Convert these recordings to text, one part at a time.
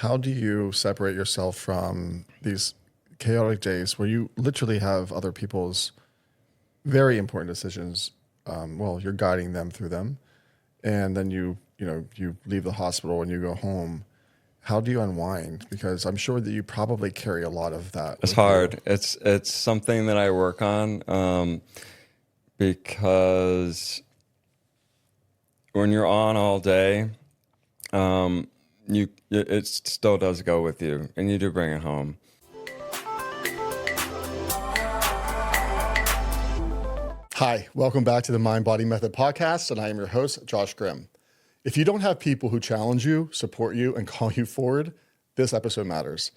how do you separate yourself from these chaotic days where you literally have other people's very important decisions? You're guiding them through them, and then you leave the hospital and you go home. How do you unwind? Because I'm sure that you probably carry a lot of that. It's hard. It's something that I work on because when you're on all day, it still does go with you, and you do bring it home. Hi, welcome back to the MINDBODY Method Podcast, and I am your host, Josh Grimm. If you don't have people who challenge you, support you, and call you forward, this episode matters.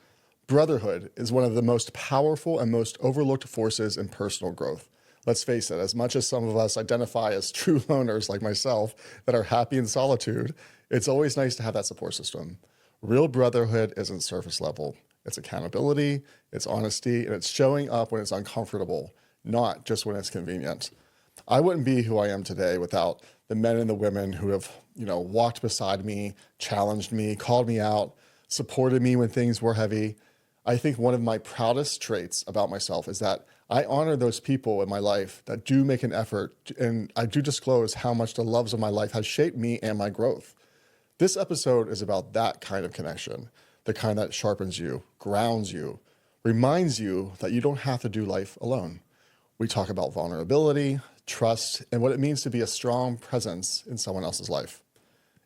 Brotherhood is one of the most powerful and most overlooked forces in personal growth. Let's face it, as much as some of us identify as true loners like myself that are happy in solitude, it's always nice to have that support system. Real brotherhood isn't surface level. It's accountability, it's honesty, and it's showing up when it's uncomfortable, not just when it's convenient. I wouldn't be who I am today without the men and the women who have, walked beside me, challenged me, called me out, supported me when things were heavy. I think one of my proudest traits about myself is that I honor those people in my life that do make an effort, and I do disclose how much the loves of my life has shaped me and my growth. This episode is about that kind of connection, the kind that sharpens you, grounds you, reminds you that you don't have to do life alone. We talk about vulnerability, trust, and what it means to be a strong presence in someone else's life.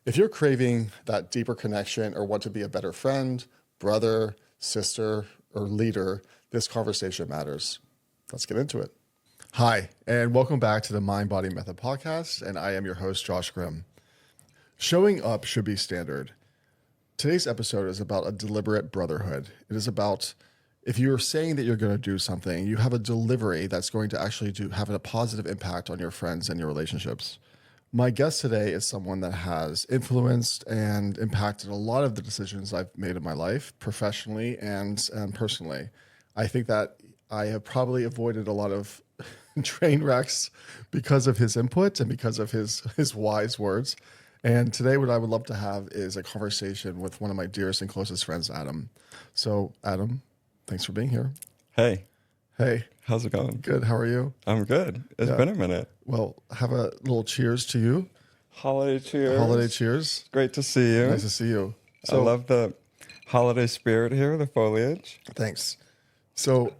If you're craving that deeper connection or want to be a better friend, brother, sister, or leader, this conversation matters. Let's get into it. Hi, and welcome back to the MINDBODY Method Podcast, and I am your host, Josh Grimm. Showing up should be standard. Today's episode is about a deliberate brotherhood. It is about if you're saying that you're going to do something, you have a delivery that's going to actually have a positive impact on your friends and your relationships. My guest today is someone that has influenced and impacted a lot of the decisions I've made in my life, professionally and personally. I think that I have probably avoided a lot of train wrecks because of his input and because of his wise words. And today what I would love to have is a conversation with one of my dearest and closest friends, Adam. So, Adam, thanks for being here. Hey. How's it going? Good. How are you? I'm good. It's been a minute. Well, have a little cheers to you. Holiday cheers. Holiday cheers. Great to see you. Nice to see you. I love the holiday spirit here, the foliage. Thanks. So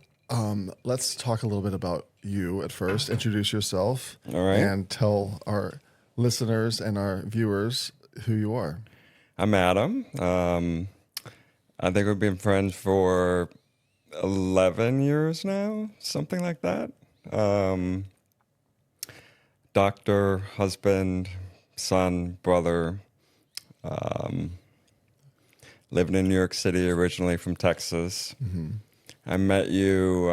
let's talk a little bit about you at first. Introduce yourself. All right. And tell our listeners and our viewers who you are. I'm Adam. I think we've been friends for 11 years now, something like that. Doctor, husband, son, brother. Living in New York City, originally from Texas. Mm-hmm. I met you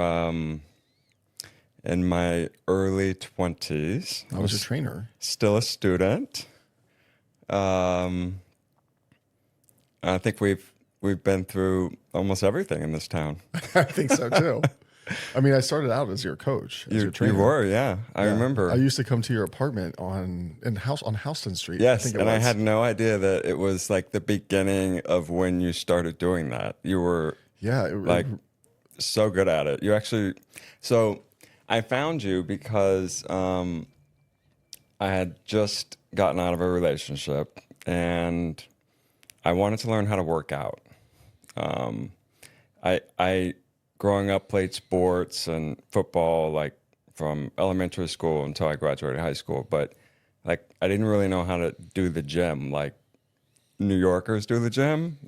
in my early 20s. I was a trainer. Still a student. I think we've been through almost everything in this town. I think so too. I mean, I started out as your coach, as your trainer. You were, yeah. I remember. I used to come to your apartment on Houston Street. Yes, I had no idea that it was like the beginning of when you started doing that. You were so good at it. You actually, so I found you because I had just gotten out of a relationship and I wanted to learn how to work out. I growing up played sports and football like from elementary school until I graduated high school, but like I didn't really know how to do the gym like New Yorkers do the gym.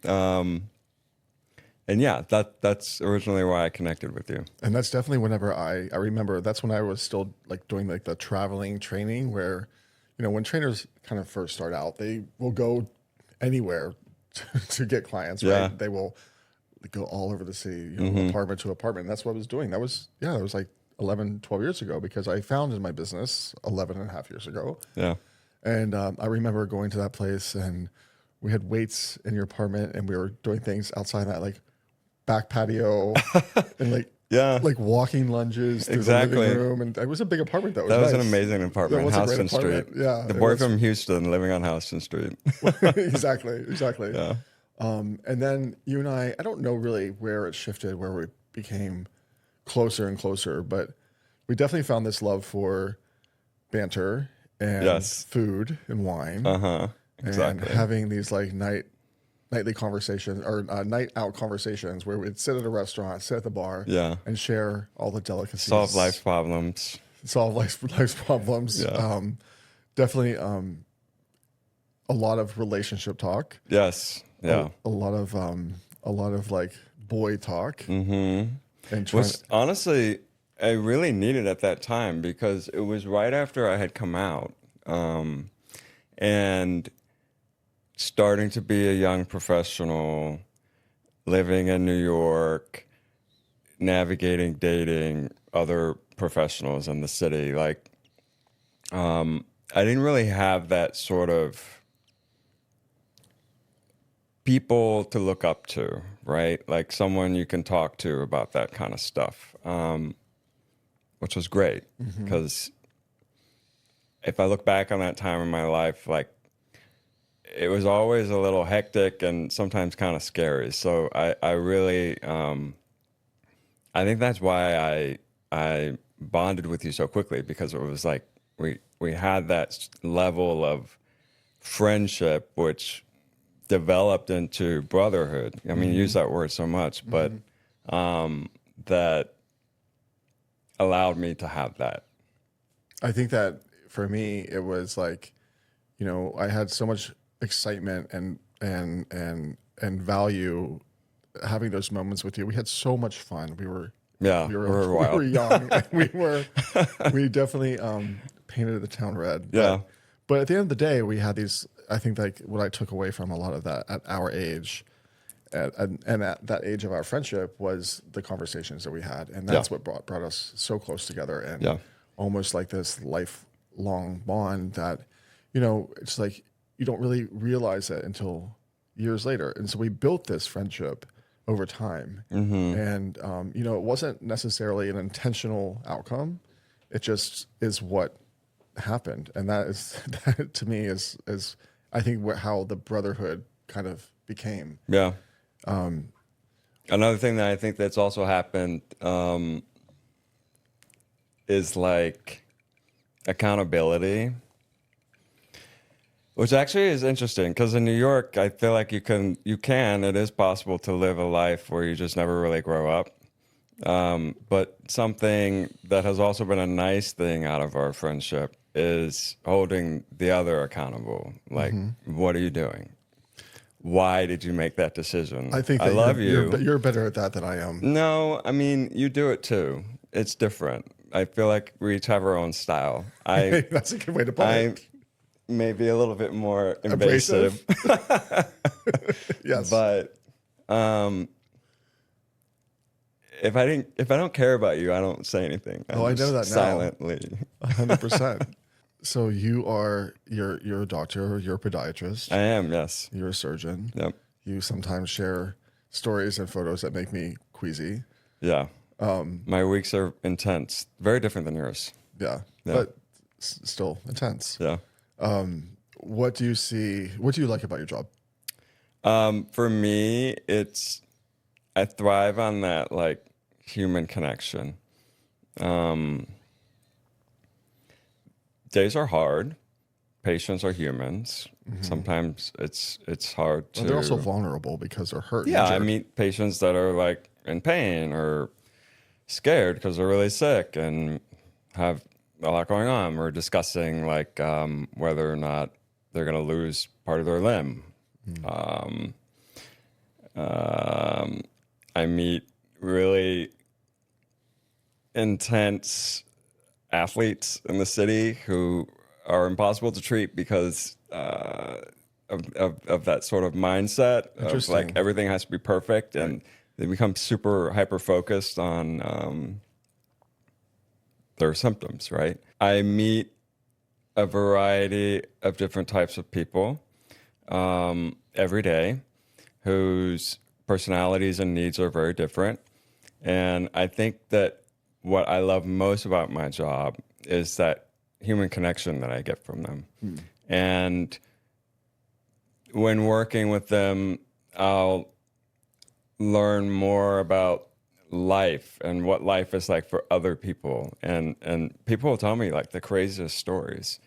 And yeah, that's originally why I connected with you. And that's definitely whenever I remember that's when I was still like doing like the traveling training where, when trainers kind of first start out, they will go anywhere to get clients, right? Yeah. They will go all over the city, Mm-hmm. apartment to apartment. And that's what I was doing. That was like 11, 12 years ago because I founded my business 11 and a half years ago. Yeah. And I remember going to that place and we had weights in your apartment and we were doing things outside that like back patio and like walking lunges through the living room. And it was a big apartment though. That was an amazing apartment, Houston Street. Yeah. The boy from Houston living on Houston Street. Exactly. Yeah. And then you and I don't know really where it shifted, where we became closer and closer, but we definitely found this love for banter and Yes. food and wine. Exactly. And having these like nightly conversations or night out conversations where we'd sit at a restaurant, sit at the bar, Yeah. and share all the delicacies, Solve life's problems. life's problems. Yeah. Definitely a lot of relationship talk. Yes. Yeah. A lot of like boy talk. Mm-hmm. And Which honestly, I really needed at that time because it was right after I had come out, and starting to be a young professional, living in New York, navigating, dating other professionals in the city. Like, I didn't really have that sort of people to look up to, right? Like someone you can talk to about that kind of stuff, which was great because if I look back on that time in my life, like it was always a little hectic and sometimes kind of scary. So I really, I think that's why I bonded with you so quickly, because it was like we had that level of friendship, which developed into brotherhood. I mean, you use that word so much, but that allowed me to have that. I think that for me, it was like, you know, I had so much excitement and value having those moments with you. We had so much fun. We were wild. we were young. We definitely painted the town red. Yeah. But at the end of the day, we had these. I think like what I took away from a lot of that at our age, and at that age of our friendship was the conversations that we had, and that's what brought us so close together, and almost like this lifelong bond that, you know, it's like you don't really realize it until years later. And so we built this friendship over time, and you know, it wasn't necessarily an intentional outcome. It just is what happened, and that to me is I think how the brotherhood kind of became. Yeah. Another thing that I think that's also happened is like accountability, which actually is interesting because in New York, I feel like it is possible to live a life where you just never really grow up. But something that has also been a nice thing out of our friendship is holding the other accountable. Like, what are you doing? Why did you make that decision? I think I love you. You're better at that than I am. No, I mean, you do it too. It's different. I feel like we each have our own style. That's a good way to put it. Maybe a little bit more invasive. Yes. But if I don't care about you, I don't say anything. I know that now. Silently. 100%. So you're a doctor, you're a podiatrist. I am, yes. You're a surgeon. Yep. You sometimes share stories and photos that make me queasy. Yeah. My weeks are intense. Very different than yours. Yeah. But still intense. Yeah. What do you like about your job? For me, I thrive on that like human connection. Days are hard. Patients are humans. Sometimes it's hard to. Well, they're also vulnerable because they're hurt. Yeah, I meet patients that are like in pain or scared because they're really sick and have a lot going on. We're discussing like whether or not they're going to lose part of their limb. I meet really intense athletes in the city who are impossible to treat because of that sort of mindset of like everything has to be perfect, and they become super hyper focused on their symptoms, right? I meet a variety of different types of people every day whose personalities and needs are very different. And I think that what I love most about my job is that human connection that I get from them. And when working with them, I'll learn more about life and what life is like for other people. And people will tell me like the craziest stories.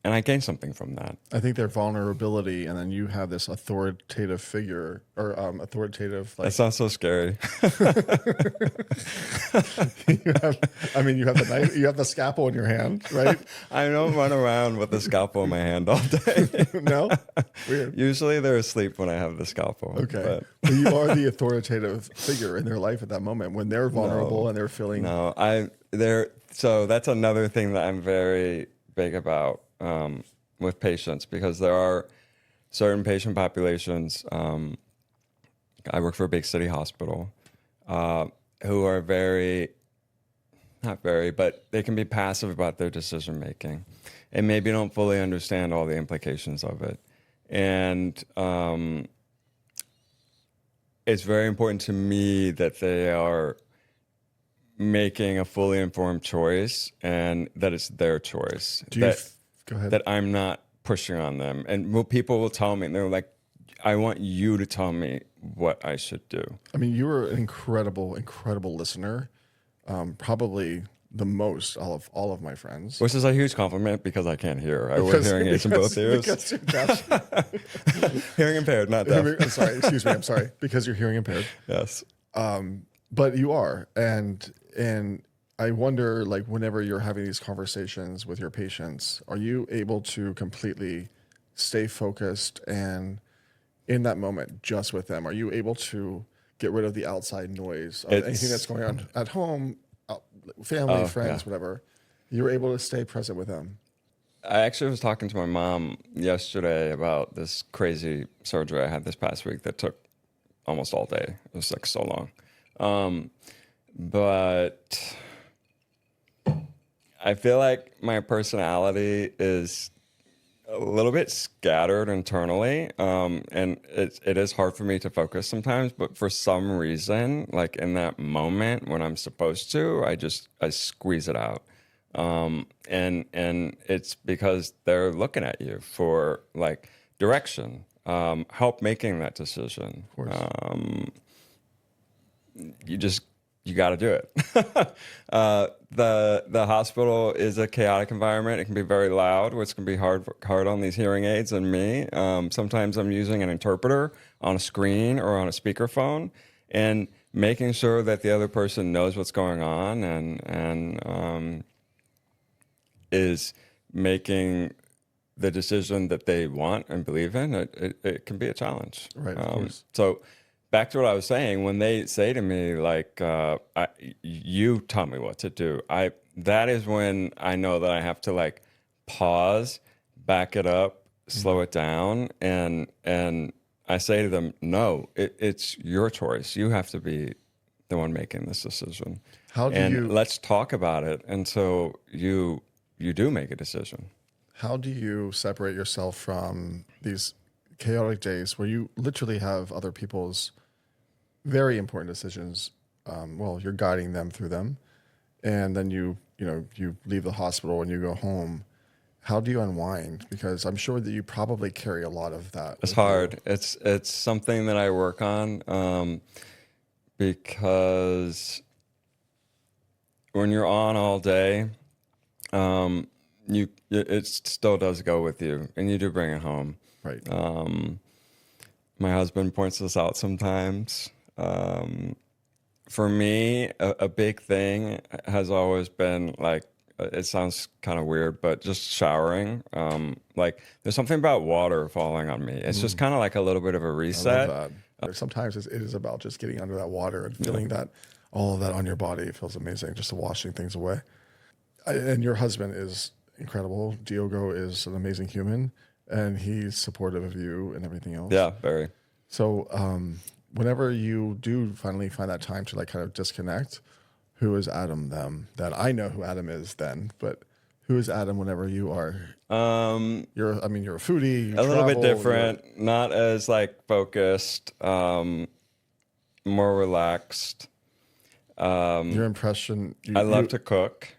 And I gain something from that. I think their vulnerability, and then you have this authoritative figure or authoritative. Like, that sounds so scary. you have the knife, you have the scalpel in your hand, right? I don't run around with the scalpel in my hand all day. No? Weird. Usually they're asleep when I have the scalpel. Okay. But you are the authoritative figure in their life at that moment when they're vulnerable and they're feeling. So that's another thing that I'm very big about with patients, because there are certain patient populations. I work for a big city hospital who are but they can be passive about their decision making and maybe don't fully understand all the implications of it. And it's very important to me that they are making a fully informed choice and that it's their choice. Go ahead. That I'm not pushing on them. And people will tell me, and they're like, I want you to tell me what I should do. I mean, you were an incredible listener. Probably the most of all of my friends. Which is a huge compliment because I can't hear. I wear hearing aids in both ears. Because you're deaf. Hearing impaired, not deaf. I'm sorry. Excuse me. I'm sorry. Because you're hearing impaired. Yes. But you are. And I wonder, like, whenever you're having these conversations with your patients, are you able to completely stay focused and in that moment just with them? Are you able to get rid of the outside noise of anything that's going on at home, family, friends, whatever? You're able to stay present with them. I actually was talking to my mom yesterday about this crazy surgery I had this past week that took almost all day. It was like so long. But I feel like my personality is a little bit scattered internally, and it is hard for me to focus sometimes. But for some reason, like in that moment when I'm supposed to, I squeeze it out, and it's because they're looking at you for like direction, help making that decision. Of course. You got to do it. The hospital is a chaotic environment. It can be very loud, which can be hard on these hearing aids and me. Sometimes I'm using an interpreter on a screen or on a speakerphone, and making sure that the other person knows what's going on and is making the decision that they want and believe in. It can be a challenge. Right. Of course. So. Back to what I was saying, when they say to me, like, you tell me what to do, that is when I know that I have to like pause, back it up, slow it down, and I say to them, no, it's your choice. You have to be the one making this decision. Let's talk about it until you do make a decision. How do you separate yourself from these chaotic days where you literally have other people's very important decisions? You're guiding them through them, and then you leave the hospital and you go home. How do you unwind? Because I'm sure that you probably carry a lot of that. It's hard. It's something that I work on, because when you're on all day, it still does go with you, and you do bring it home. Right. My husband points this out sometimes. For me, a big thing has always been like, it sounds kind of weird, but just showering. Like there's something about water falling on me. It's just kind of like a little bit of a reset. I love that. Sometimes it is about just getting under that water and feeling that all of that on your body. It feels amazing, just washing things away. And your husband is incredible. Diogo is an amazing human, and he's supportive of you and everything else. Yeah, very. So whenever you do finally find that time to like kind of disconnect, who is Adam then? That I know who Adam is then, but who is Adam whenever you are? You're a foodie. A little bit different, not as like focused, more relaxed. Your impression. I love to cook.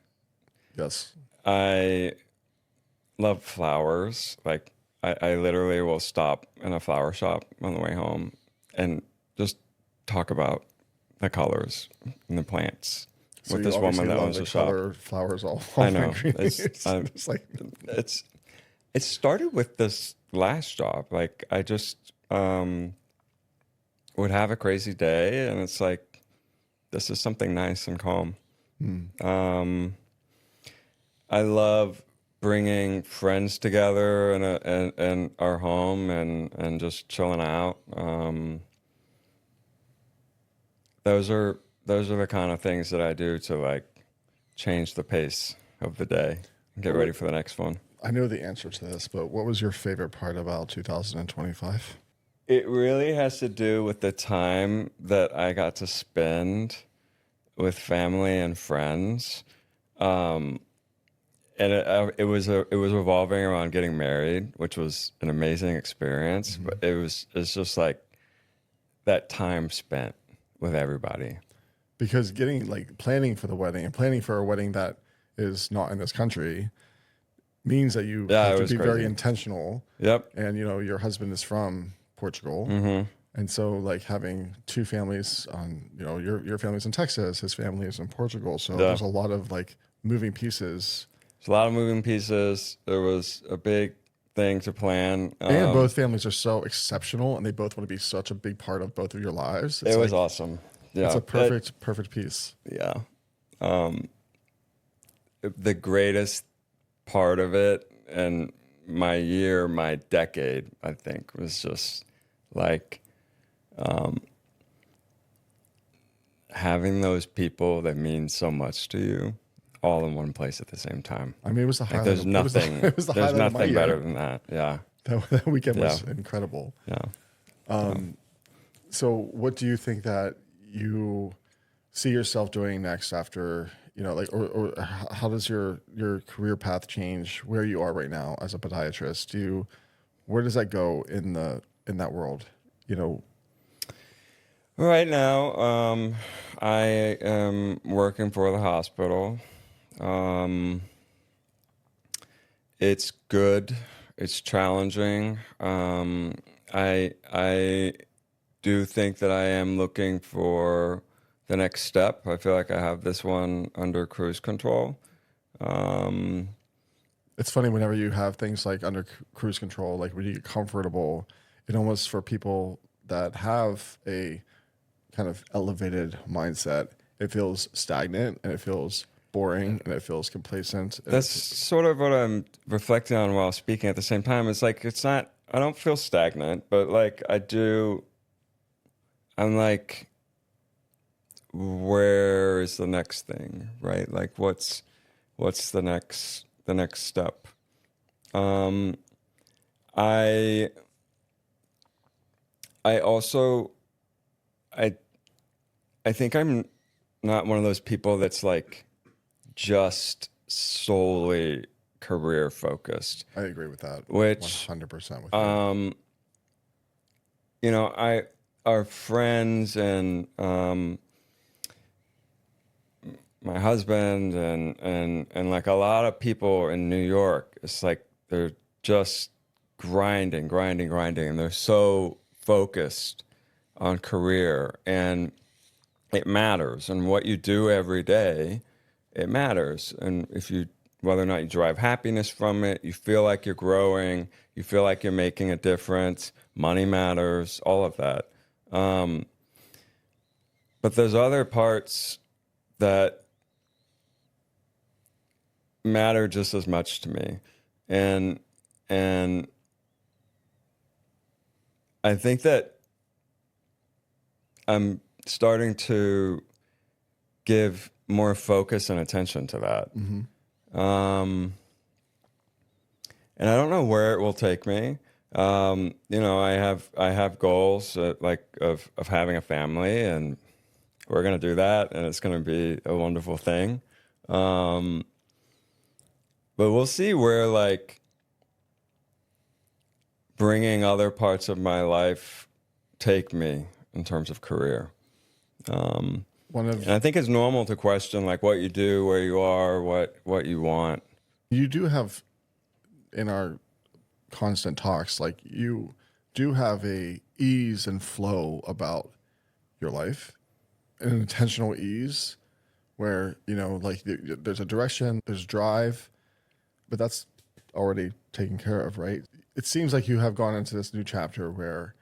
Yes. I love flowers. Like I literally will stop in a flower shop on the way home and just talk about the colors and the plants So with this woman that owns the shop. Flowers all I know. It's like It started with this last job. Like I just would have a crazy day, and it's like this is something nice and calm. I love bringing friends together in our home and just chilling out. Those are the kind of things that I do to like change the pace of the day and get ready for the next one. I know the answer to this, but what was your favorite part about 2025? It really has to do with the time that I got to spend with family and friends. And it was revolving around getting married, which was an amazing experience. But it's just like that time spent with everybody. Because planning for the wedding and planning for a wedding that is not in this country means that you have to be very intentional. Yep. And your husband is from Portugal. And so like having two families on, your family's in Texas, his family is in Portugal. So there's a lot of like moving pieces. There's a lot of moving pieces. There was a big thing to plan. And both families are so exceptional and they both want to be such a big part of both of your lives. It was awesome. Yeah. It's a perfect piece. Yeah. The greatest part of it and my decade, I think, was just like having those people that mean so much to you all in one place at the same time. I mean, it was the highlight. There's nothing. There's nothing better than that. Yeah. That weekend was incredible. Yeah. So what do you think that you see yourself doing next after, or how does your career path change where you are right now as a podiatrist? Where does that go in that world? Right now, I am working for the hospital. It's good. It's challenging. I do think that I am looking for the next step. I feel like I have this one under cruise control. It's funny whenever you have things like under cruise control, like when you get comfortable, it almost for people that have a kind of elevated mindset, it feels stagnant and it feels boring and it feels complacent. That's sort of what I'm reflecting on while speaking at the same time. It's like, I don't feel stagnant, but like I'm like, where is the next thing, right? Like what's the next step? I also I think I'm not one of those people that's like just solely career focused. I agree with that. Which 100% with you. Our friends and my husband and like a lot of people in New York, it's like they're just grinding, and they're so focused on career, and it matters. And what you do every day, it matters. And whether or not you derive happiness from it, you feel like you're growing, you feel like you're making a difference, money matters, all of that. But there's other parts that matter just as much to me. And I think that I'm starting to give more focus and attention to that. Mm-hmm. And I don't know where it will take me. I have goals of having a family, and we're going to do that, and it's going to be a wonderful thing. But we'll see where like bringing other parts of my life take me in terms of career. And I think it's normal to question like what you do, where you are, what you want. You do have in our constant talks, like you do have a ease and flow about your life, an intentional ease where, like there's a direction, there's drive, but that's already taken care of, right? It seems like you have gone into this new chapter where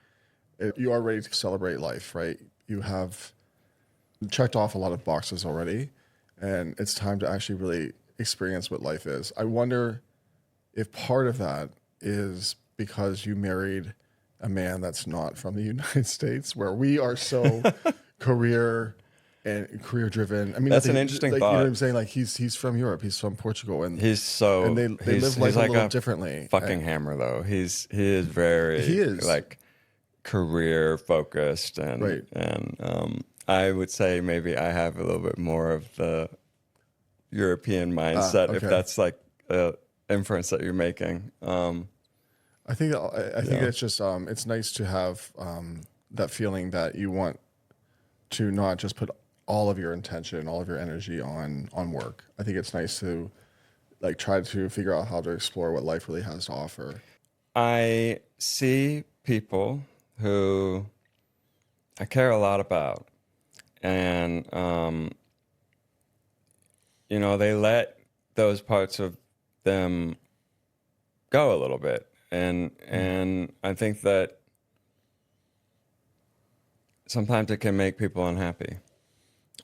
you are ready to celebrate life, right? You have checked off a lot of boxes already, and it's time to actually really experience what life is. I wonder if part of that is because you married a man that's not from the United States, where we are so career driven. I mean, that's an interesting thought. You know what I'm saying? Like he's from Europe, he's from Portugal, and they live life like a little differently. Fucking hammer though. He is very like career focused, and right. And I would say maybe I have a little bit more of the European mindset, if that's like an inference that you're making. I think it's just it's nice to have that feeling that you want to not just put all of your intention, all of your energy on work. I think it's nice to like try to figure out how to explore what life really has to offer. I see people who I care a lot about, and they let those parts of them go a little bit, and I think that sometimes it can make people unhappy.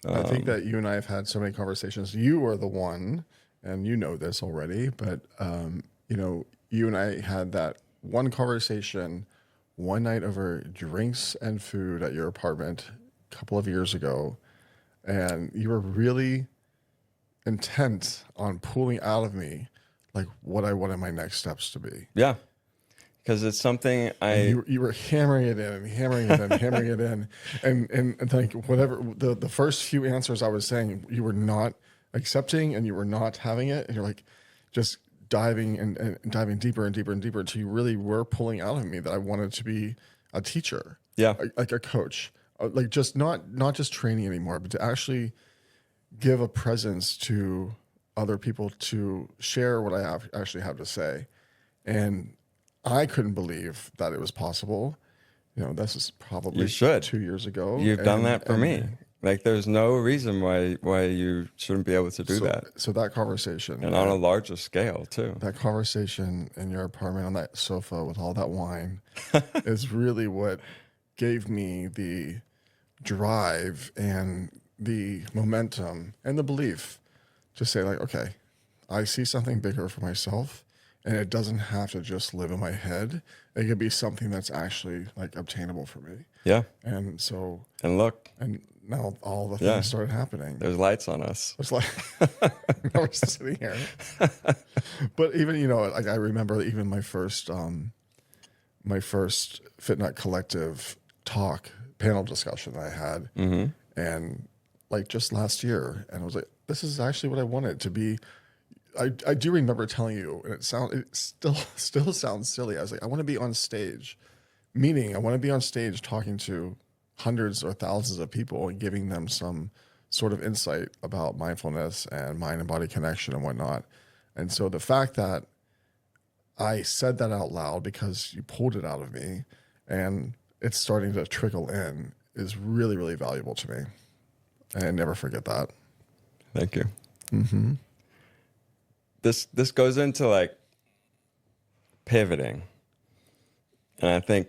I think that you and I have had so many conversations. You are the one, and you know this already, but you and I had that one conversation one night over drinks and food at your apartment a couple of years ago, and you were really intent on pulling out of me like what I wanted my next steps to be. Yeah. Because it's something you were hammering it in and hammering it in, hammering it in. And like whatever, the first few answers I was saying, you were not accepting and you were not having it. And you're like just diving and diving deeper and deeper and deeper until you really were pulling out of me that I wanted to be a teacher. Yeah. Like a coach. Like just not just training anymore, but to actually give a presence to other people to share what I actually have to say. And I couldn't believe that it was possible. This is probably 2 years ago. You've done that for me. Like, there's no reason why you shouldn't be able to do that. So that conversation. And on a larger scale, too. That conversation in your apartment on that sofa with all that wine is really what gave me the drive and the momentum and the belief to say, like, okay, I see something bigger for myself. And it doesn't have to just live in my head. It could be something that's actually like obtainable for me. Yeah. And so. And look. And now all the things started happening. There's lights on us. It's like we're sitting here. But even like I remember even my first FitNut Collective panel discussion that I had, and like just last year, and I was like, this is actually what I wanted to be. I do remember telling you, and it still sounds silly. I was like, I want to be on stage, meaning I want to be on stage talking to hundreds or thousands of people and giving them some sort of insight about mindfulness and mind and body connection and whatnot. And so the fact that I said that out loud because you pulled it out of me and it's starting to trickle in is really, really valuable to me. And I never forget that. Thank you. Mm-hmm. This goes into like pivoting, and I think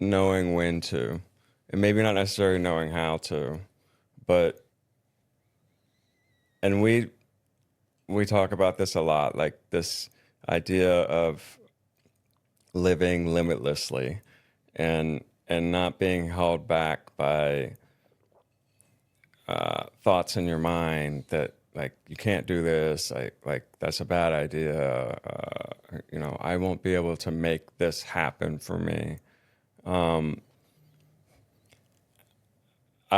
knowing when to, and maybe not necessarily knowing how to, but and we talk about this a lot, like this idea of living limitlessly and not being held back by thoughts in your mind that, like, you can't do this, like that's a bad idea, I won't be able to make this happen for me. I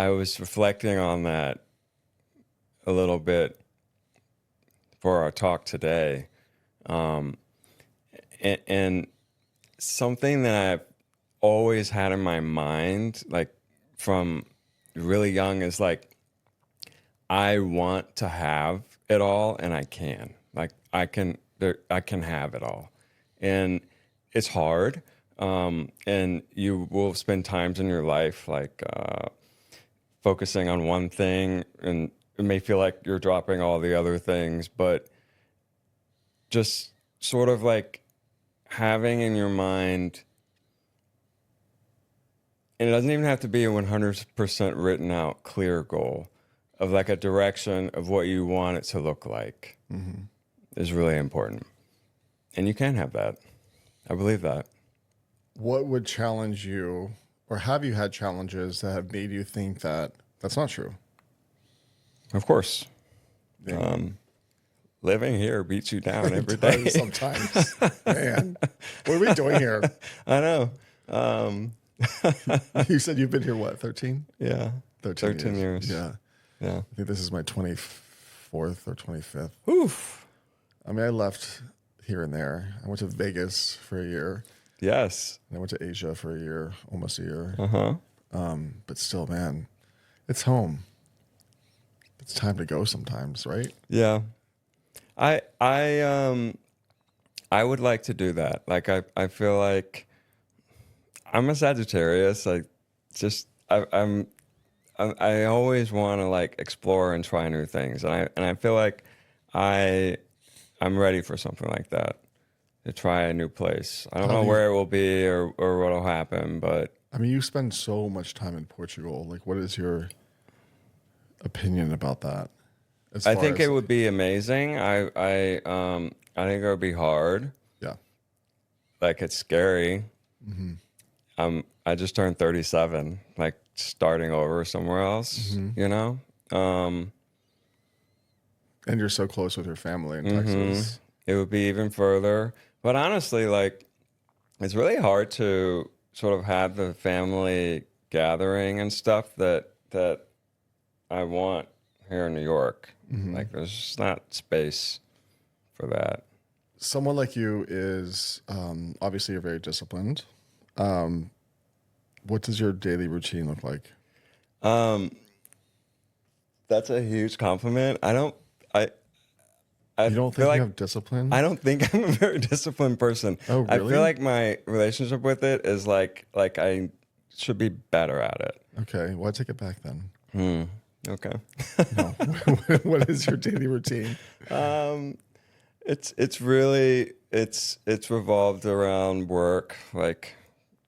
was reflecting on that a little bit for our talk today. And something that I've always had in my mind, like from really young, is like, I want to have it all, and I can. Like, I can have it all. And it's hard. And you will spend times in your life like focusing on one thing, and it may feel like you're dropping all the other things, but just sort of like having in your mind, and it doesn't even have to be a 100% written out clear goal, of like a direction of what you want it to look like, is really important. And you can have that. I believe that. What would challenge you, or have you had challenges that have made you think that that's not true? Of course. Yeah. Living here beats you down every day. Sometimes. Man, what are we doing here? I know. You said you've been here, what, 13? Yeah. 13 years. Yeah. Yeah. I think this is my 24th or 25th. Oof. I mean, I left here and there. I went to Vegas for a year. Yes. And I went to Asia for a year, almost a year. Uh-huh. But still, man, it's home. It's time to go sometimes, right? Yeah. I would like to do that. Like I feel like I'm a Sagittarius. I always want to like explore and try new things. And I feel like I'm ready for something like that. To try a new place. I don't know where it will be or what will happen, but I mean, you spend so much time in Portugal. Like, what is your opinion about that? I think it would be amazing. I think it would be hard. Yeah. Like, it's scary. I just turned 37, like starting over somewhere else, you know? And you're so close with your family in Texas. It would be even further. But honestly, like, it's really hard to sort of have the family gathering and stuff that I want here in New York. Like, there's just not space for that. Someone like you is, obviously you're very disciplined. What does your daily routine look like? That's a huge compliment. You don't think you have discipline? I don't think I'm a very disciplined person. Oh, really? I feel like my relationship with it is like I should be better at it. Okay, well, I take it back then. Okay. No. What is your daily routine? It's really revolved around work, like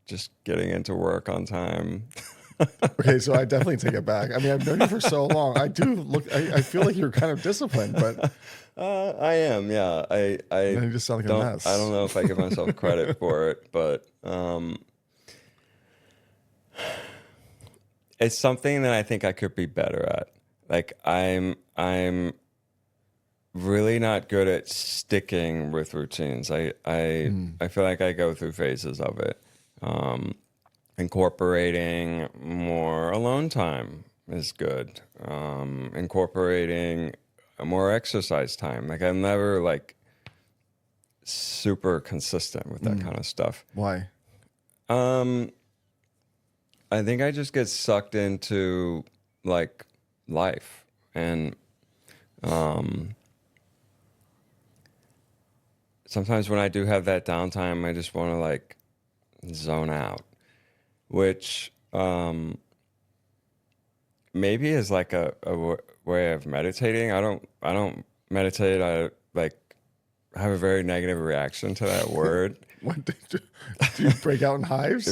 just getting into work on time. Okay, so I definitely take it back. I mean, I've known you for so long. I feel like you're kind of disciplined, but I am, yeah. you just sound like a mess. I don't know if I give myself credit for it, but it's something that I think I could be better at. Like I'm really not good at sticking with routines. I feel like I go through phases of it. Incorporating more alone time is good. Incorporating more exercise time. Like I'm never like super consistent with that kind of stuff. Why? I think I just get sucked into like life, and sometimes when I do have that downtime, I just want to like zone out, which maybe is like a way of meditating. I don't meditate. I like have a very negative reaction to that word. What do you break out in hives?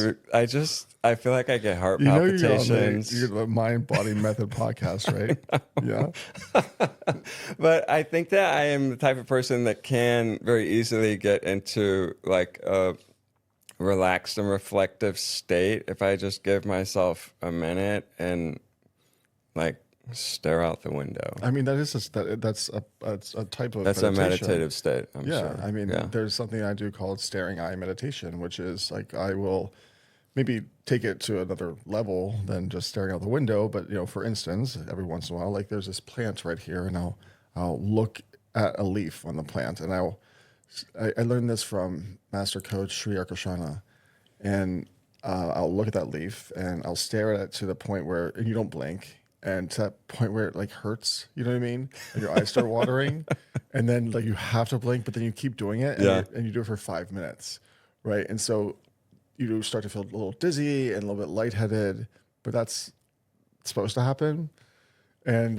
I feel like I get heart palpitations. You're the Mind-Body Method Podcast, right? Yeah. But I think that I am the type of person that can very easily get into like a relaxed and reflective state if I just give myself a minute and like stare out the window. I mean, that's a type of That's meditation. a meditative state. I'm sure. I mean, there's something I do called staring eye meditation, which is like I will maybe take it to another level than just staring out the window. But for instance, every once in a while, like there's this plant right here, and I'll look at a leaf on the plant, and I learned this from Master Coach Sri Akarshana, and I'll look at that leaf and I'll stare at it to the point where you don't blink. And to that point where it like hurts, you know what I mean? And your eyes start watering, and then like you have to blink, but then you keep doing it, and you do it for 5 minutes, right? And so you start to feel a little dizzy and a little bit lightheaded, but that's supposed to happen. And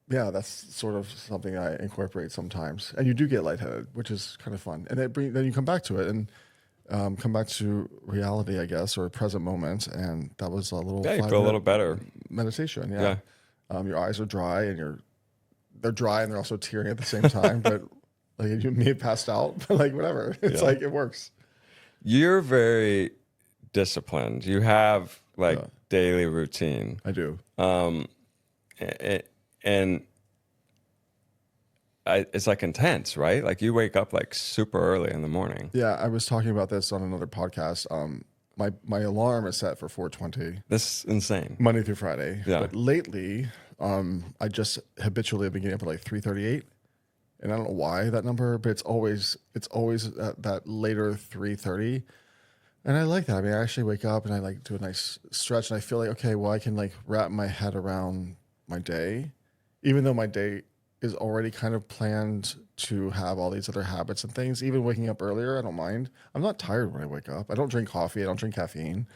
yeah, that's sort of something I incorporate sometimes. And you do get lightheaded, which is kind of fun. And then you come back to it and come back to reality, I guess, or present moment. And that was a little you feel a little better. Meditation. Yeah. Your eyes are dry and they're dry and they're also tearing at the same time. But like you may have passed out, but like whatever. It's like it works. You're very disciplined. You have like daily routine. I do. And it's like intense, right? Like you wake up like super early in the morning. Yeah, I was talking about this on another podcast. My alarm is set for 4:20. That's insane. Monday through Friday. Yeah. But lately, I just habitually have been getting up at like 3:38. And I don't know why that number, but it's always that later 3:30. And I like that. I mean, I actually wake up and I like do a nice stretch and I feel like, okay, well, I can like wrap my head around my day, even though my day is already kind of planned to have all these other habits and things. Even waking up earlier, I don't mind. I'm not tired when I wake up. I don't drink coffee. I don't drink caffeine.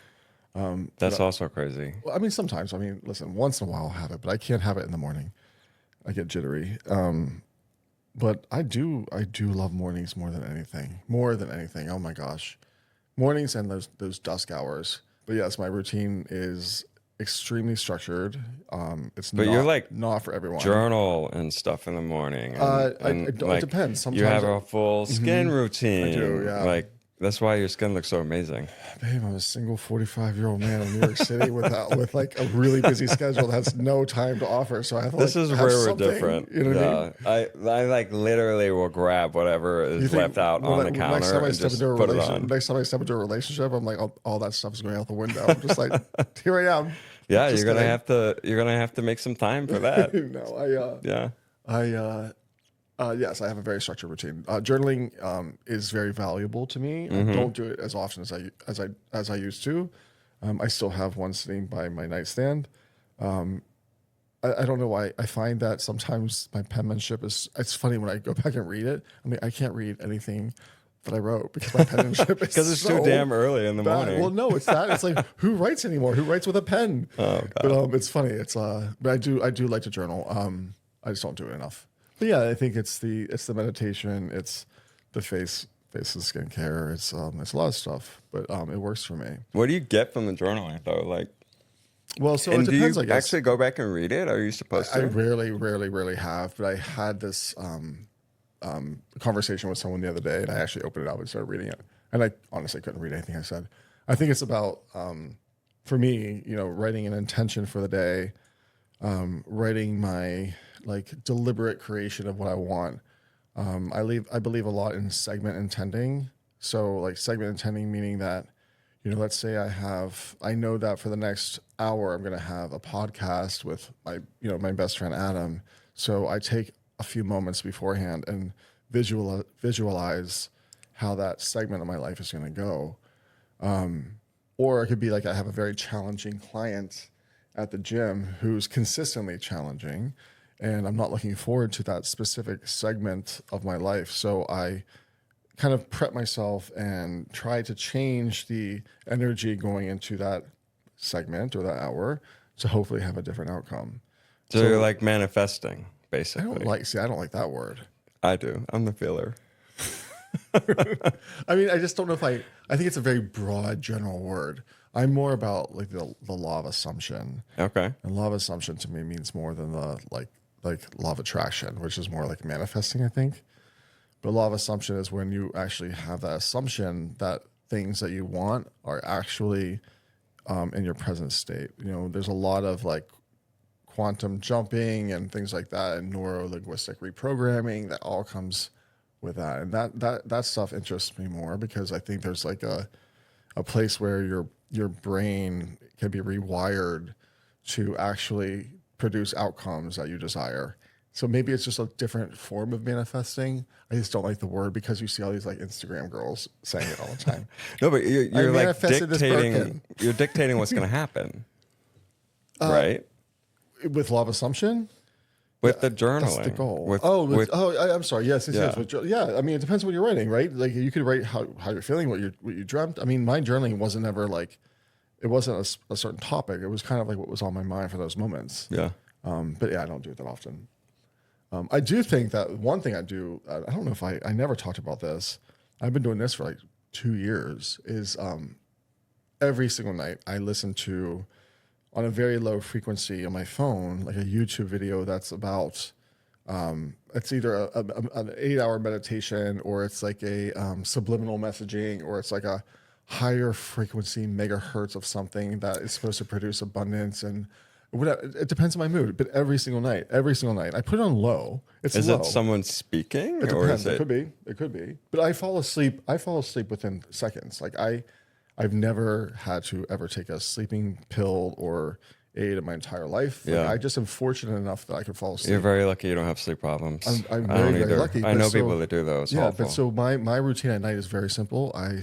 That's also crazy. Well, I mean, sometimes, listen, once in a while I'll have it, but I can't have it in the morning. I get jittery. But I do love mornings more than anything. More than anything. Oh my gosh. Mornings and those dusk hours. But yes, my routine is extremely structured. You're like not for everyone. Journal and stuff in the morning. It depends. Sometimes you have a full skin routine. I do, yeah. Like that's why your skin looks so amazing. Babe, I'm a single 45-year-old man in New York City with like a really busy schedule that has no time to offer. So I have to this is where we're different. You know what I mean? I like literally will grab whatever is left out on the counter and just put it on. Next time I step into a relationship, I'm like, all that stuff is going out the window. I'm just like, here I am. Yeah, you're gonna have to make some time for that. Yes, I have a very structured routine. Journaling is very valuable to me. I don't do it as often as I used to. I still have one sitting by my nightstand. I don't know why. I find that sometimes my penmanship it's funny when I go back and read it. I mean, I can't read anything that I wrote because my penmanship is because it's so too damn early in the morning. Well, no, it's that. It's like who writes anymore? Who writes with a pen? Oh God. But it's funny. It's but I do like to journal. I just don't do it enough. But yeah, I think it's the meditation, it's the face and skincare, it's a lot of stuff, but it works for me. What do you get from the journaling though? Like, well, so it depends. Do I you guess. actually go back and read it? Are you supposed to? I rarely have, but I had this conversation with someone the other day, and I actually opened it up and started reading it, and I honestly couldn't read anything I said. I think it's about for me, writing an intention for the day, writing my like deliberate creation of what I want. I believe a lot in segment intending. So like segment intending meaning that, let's say I know that for the next hour, I'm going to have a podcast with my best friend, Adam. So I take a few moments beforehand and visualize how that segment of my life is going to go. Or it could be like I have a very challenging client at the gym who's consistently challenging, and I'm not looking forward to that specific segment of my life. So I kind of prep myself and try to change the energy going into that segment or that hour to hopefully have a different outcome. So you're like manifesting, basically. I don't like that word. I do. I'm the feeler. I mean, I just don't know if I think it's a very broad general word. I'm more about like the law of assumption. Okay. And law of assumption to me means more than the like law of attraction, which is more like manifesting, I think. But law of assumption is when you actually have that assumption that things that you want are actually in your present state. There's a lot of like quantum jumping and things like that, and neuro-linguistic reprogramming that all comes with that. And that stuff interests me more because I think there's like a place where your brain can be rewired to actually produce outcomes that you desire. So maybe it's just a different form of manifesting. I just don't like the word because you see all these like Instagram girls saying it all the time. No, but you're like dictating. You're dictating what's going to happen, right? With law of assumption. With the journaling. That's the goal. I'm sorry. Yes. Yeah. I mean, it depends on what you're writing, right? Like you could write how you're feeling, what you dreamt. I mean, my journaling wasn't ever like, it wasn't a certain topic. It was kind of like what was on my mind for those moments. Yeah. But yeah, I don't do it that often. I do think that one thing I do, I don't know if I never talked about this. I've been doing this for like 2 years is, every single night I listen to, on a very low frequency on my phone, like a YouTube video that's about, it's either an 8-hour meditation, or it's like a subliminal messaging, or it's like a higher frequency megahertz of something that is supposed to produce abundance, and whatever. It depends on my mood. But every single night, I put it on low. Is it someone speaking? It depends. It could be. But I fall asleep within seconds. Like I've never had to ever take a sleeping pill or aid in my entire life. Like, I just am fortunate enough that I could fall asleep. You're very lucky you don't have sleep problems. I'm very lucky. I know people that do those. Yeah, but so my routine at night is very simple. I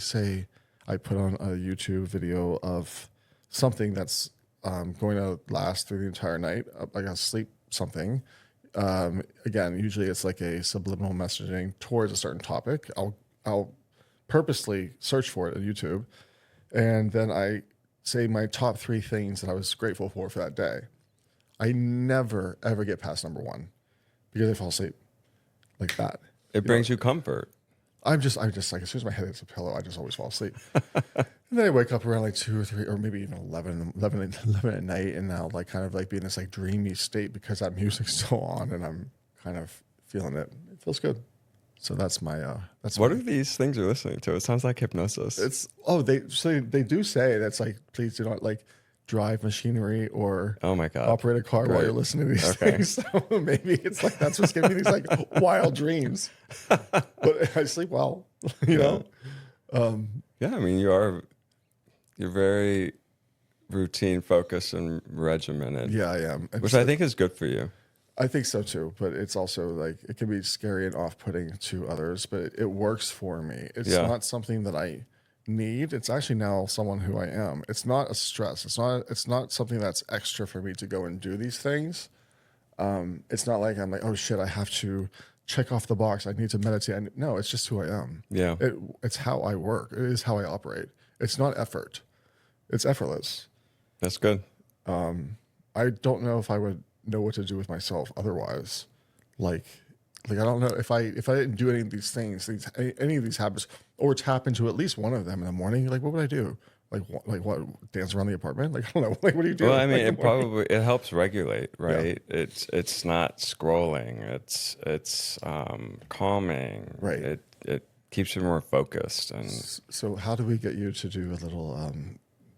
put on a YouTube video of something that's going to last through the entire night. Like a sleep something. Again, usually it's like a subliminal messaging towards a certain topic. I'll purposely search for it on YouTube. And then I say my top 3 things that I was grateful for that day. I never, ever get past number 1 because I fall asleep like that. It brings you comfort. I'm just like, as soon as my head hits a pillow, I just always fall asleep. And then I wake up around like 2 or 3, or maybe even 11 at night. And now like kind of like be in this like dreamy state because that music's still on and I'm kind of feeling it. It feels good. So that's my, what are these things you're listening to? It sounds like hypnosis. They do say that's like, please do not like drive machinery or oh my God, operate a car while you're listening to these things. So maybe it's like, that's what's giving me these like wild dreams, but I sleep well, you know? Yeah. I mean, you're very routine focused and regimented. Yeah, I am. Which I think is good for you. I think so too, but it's also like, it can be scary and off-putting to others, but it works for me. It's not something that I need. It's actually now someone who I am. It's not a stress. It's not something that's extra for me to go and do these things. It's not like I'm like, oh shit, I have to check off the box. I need to meditate. No, it's just who I am. Yeah. It's how I work. It is how I operate. It's not effort. It's effortless. That's good. I don't know if I would know what to do with myself otherwise. Like I don't know if I didn't do any of these things, any of these habits, or tap into at least one of them in the morning. Like, what would I do? Like what? Dance around the apartment? Like, I don't know. Like, what do you do? Well, I mean, it helps regulate, right? Yeah. It's not scrolling. It's calming. Right. It keeps you more focused. And so, how do we get you to do a little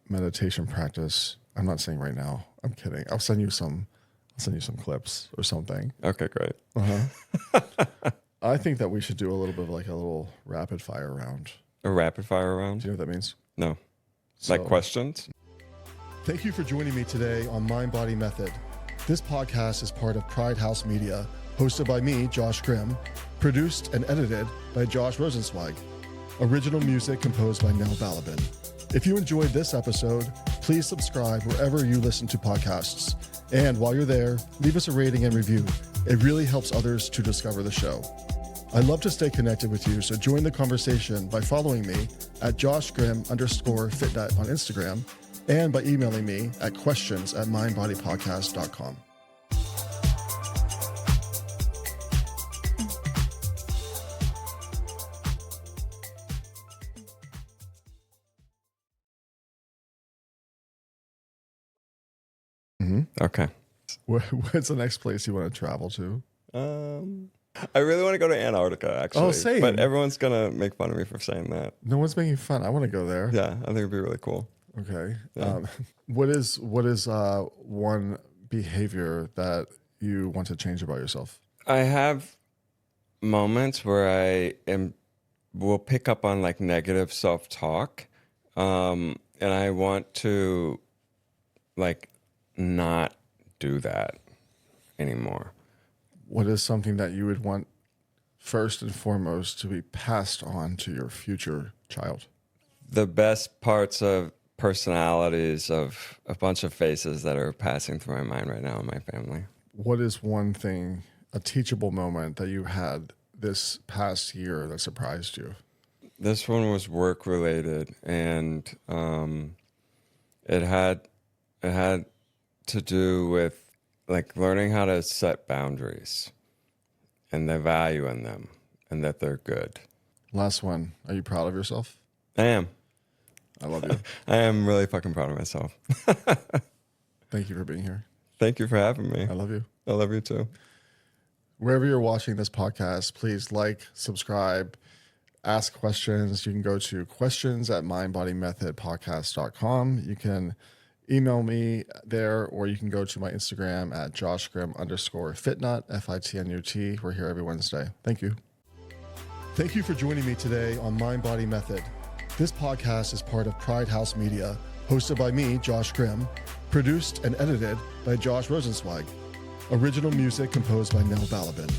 meditation practice? I'm not saying right now. I'm kidding. I'll send you some clips or something. Okay, great. I think that we should do a little bit of like a little rapid fire round. A rapid fire round? Do you know what that means? No. Like questions? Thank you for joining me today on MindBody Method. This podcast is part of Pride House Media, hosted by me, Josh Grimm, produced and edited by Josh Rosenzweig. Original music composed by Nell Balabin. If you enjoyed this episode, please subscribe wherever you listen to podcasts. And while you're there, leave us a rating and review. It really helps others to discover the show. I'd love to stay connected with you, so join the conversation by following me at joshgrim_fitnet on Instagram and by emailing me at questions@mindbodypodcast.com. Okay. What's the next place you want to travel to? I really want to go to Antarctica, actually. Oh, same. But everyone's going to make fun of me for saying that. No one's making fun. I want to go there. Yeah, I think it'd be really cool. Okay. Yeah. What is one behavior that you want to change about yourself? I have moments where I will pick up on like negative self-talk, and I want to like not do that anymore. What is something that you would want first and foremost to be passed on to your future child? The best parts of personalities of a bunch of faces that are passing through my mind right now in my family. what is one thing, a teachable moment that you had this past year that surprised you? This one was work related, and it had to do with like learning how to set boundaries and the value in them and that they're good. Last one. Are you proud of yourself? I am. I love you. I am really fucking proud of myself. Thank you for being here. Thank you for having me. I love you. I love you too. Wherever you're watching this podcast, please like, subscribe, ask questions. You can go to questions@mindbodymethodpodcast.com. You can email me there, or you can go to my Instagram at joshgrim_fitnut, FITNUT. We're here every Wednesday. Thank you. Thank you for joining me today on Mind Body Method. This podcast is part of Pride House Media, hosted by me, Josh Grimm, produced and edited by Josh Rosenzweig. Original music composed by Nell Balabin.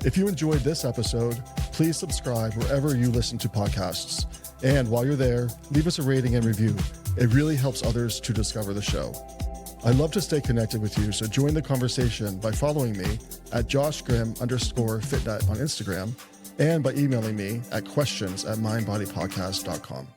If you enjoyed this episode, please subscribe wherever you listen to podcasts. And while you're there, leave us a rating and review. It really helps others to discover the show. I'd love to stay connected with you, so join the conversation by following me at joshgrim_fitnut on Instagram and by emailing me at questions@mindbodypodcast.com.